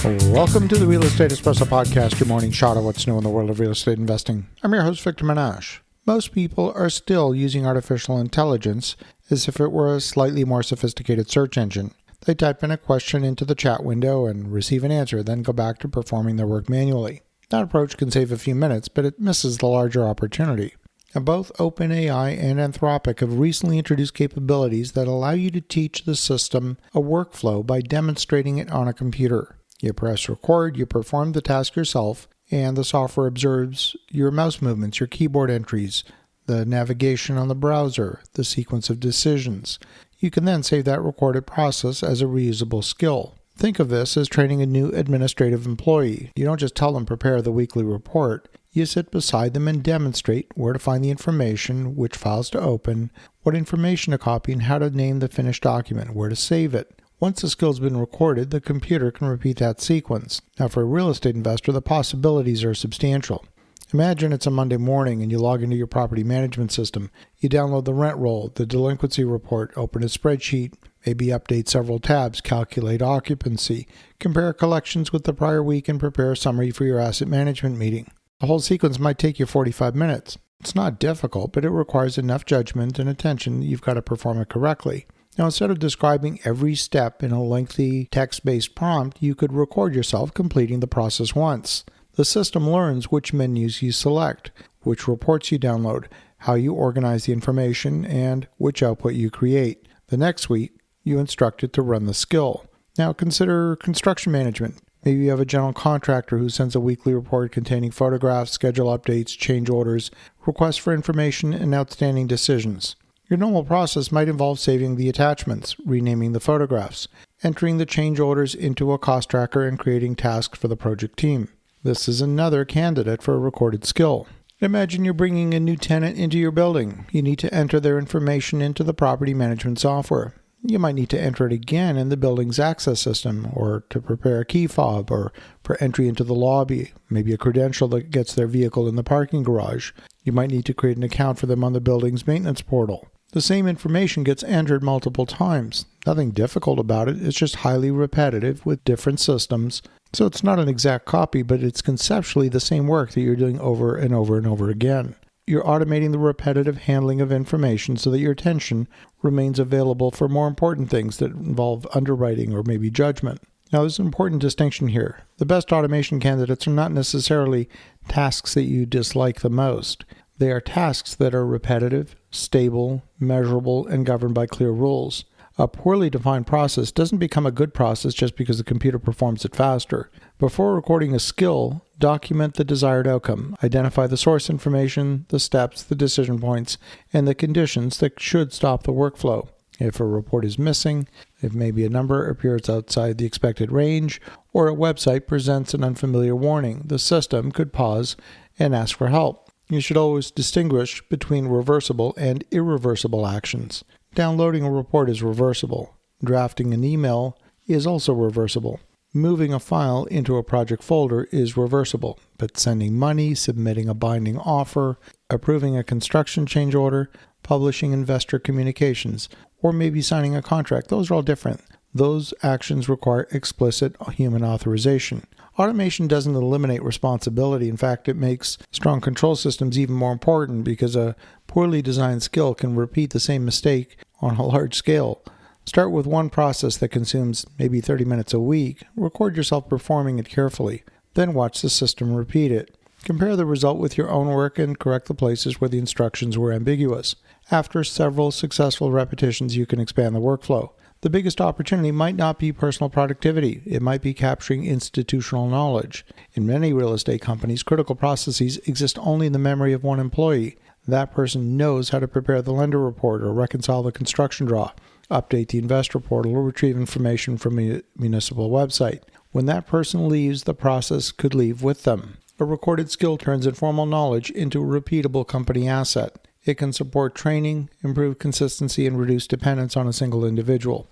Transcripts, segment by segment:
Welcome to the Real Estate Espresso Podcast, your morning shot of what's new in the world of real estate investing. I'm your host, Victor Menasce. Most people are still using artificial intelligence as if it were a slightly more sophisticated search engine. They type in a question into the chat window and receive an answer, then go back to performing their work manually. That approach can save a few minutes, but it misses the larger opportunity. Now, both OpenAI and Anthropic have recently introduced capabilities that allow you to teach the system a workflow by demonstrating it on a computer. You press record, you perform the task yourself, and the software observes your mouse movements, your keyboard entries, the navigation on the browser, the sequence of decisions. You can then save that recorded process as a reusable skill. Think of this as training a new administrative employee. You don't just tell them prepare the weekly report. You sit beside them and demonstrate where to find the information, which files to open, what information to copy, and how to name the finished document, where to save it. Once the skill's been recorded, the computer can repeat that sequence. Now, for a real estate investor, the possibilities are substantial. Imagine it's a Monday morning and you log into your property management system. You download the rent roll, the delinquency report, open a spreadsheet, maybe update several tabs, calculate occupancy, compare collections with the prior week, and prepare a summary for your asset management meeting. The whole sequence might take you 45 minutes. It's not difficult, but it requires enough judgment and attention that you've got to perform it correctly. Now, instead of describing every step in a lengthy text-based prompt, you could record yourself completing the process once. The system learns which menus you select, which reports you download, how you organize the information, and which output you create. The next week, you instruct it to run the skill. Now, consider construction management. Maybe you have a general contractor who sends a weekly report containing photographs, schedule updates, change orders, requests for information, and outstanding decisions. Your normal process might involve saving the attachments, renaming the photographs, entering the change orders into a cost tracker, and creating tasks for the project team. This is another candidate for a recorded skill. Imagine you're bringing a new tenant into your building. You need to enter their information into the property management software. You might need to enter it again in the building's access system, or to prepare a key fob, or for entry into the lobby, maybe a credential that gets their vehicle in the parking garage. You might need to create an account for them on the building's maintenance portal. The same information gets entered multiple times. Nothing difficult about it. It's just highly repetitive with different systems. So it's not an exact copy, but it's conceptually the same work that you're doing over and over and over again. You're automating the repetitive handling of information so that your attention remains available for more important things that involve underwriting or maybe judgment. Now, there's an important distinction here. The best automation candidates are not necessarily tasks that you dislike the most. They are tasks that are repetitive, stable, measurable, and governed by clear rules. A poorly defined process doesn't become a good process just because the computer performs it faster. Before recording a skill, document the desired outcome. Identify the source information, the steps, the decision points, and the conditions that should stop the workflow. If a report is missing, if maybe a number appears outside the expected range, or a website presents an unfamiliar warning, the system could pause and ask for help. You should always distinguish between reversible and irreversible actions. Downloading a report is reversible. Drafting an email is also reversible. Moving a file into a project folder is reversible, but sending money, submitting a binding offer, approving a construction change order, publishing investor communications, or maybe signing a contract, those are all different. Those actions require explicit human authorization. Automation doesn't eliminate responsibility. In fact, it makes strong control systems even more important because a poorly designed skill can repeat the same mistake on a large scale. Start with one process that consumes maybe 30 minutes a week. Record yourself performing it carefully. Then watch the system repeat it. Compare the result with your own work and correct the places where the instructions were ambiguous. After several successful repetitions, you can expand the workflow. The biggest opportunity might not be personal productivity. It might be capturing institutional knowledge. In many real estate companies, critical processes exist only in the memory of one employee. That person knows how to prepare the lender report or reconcile the construction draw, update the investor portal, or retrieve information from a municipal website. When that person leaves, the process could leave with them. A recorded skill turns informal knowledge into a repeatable company asset. It can support training, improve consistency, and reduce dependence on a single individual.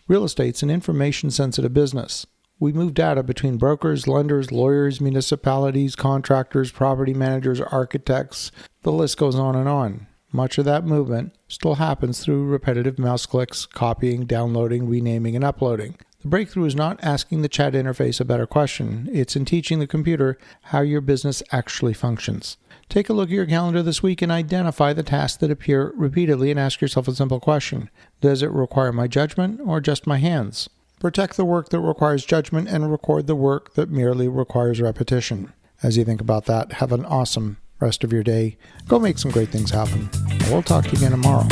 Real estate's an information-sensitive business. We move data between brokers, lenders, lawyers, municipalities, contractors, property managers, architects. The list goes on and on. Much of that movement still happens through repetitive mouse clicks, copying, downloading, renaming, and uploading. The breakthrough is not asking the chat interface a better question. It's in teaching the computer how your business actually functions. Take a look at your calendar this week and identify the tasks that appear repeatedly and ask yourself a simple question. Does it require my judgment or just my hands? Protect the work that requires judgment and record the work that merely requires repetition. As you think about that, have an awesome rest of your day. Go make some great things happen. We'll talk to you again tomorrow.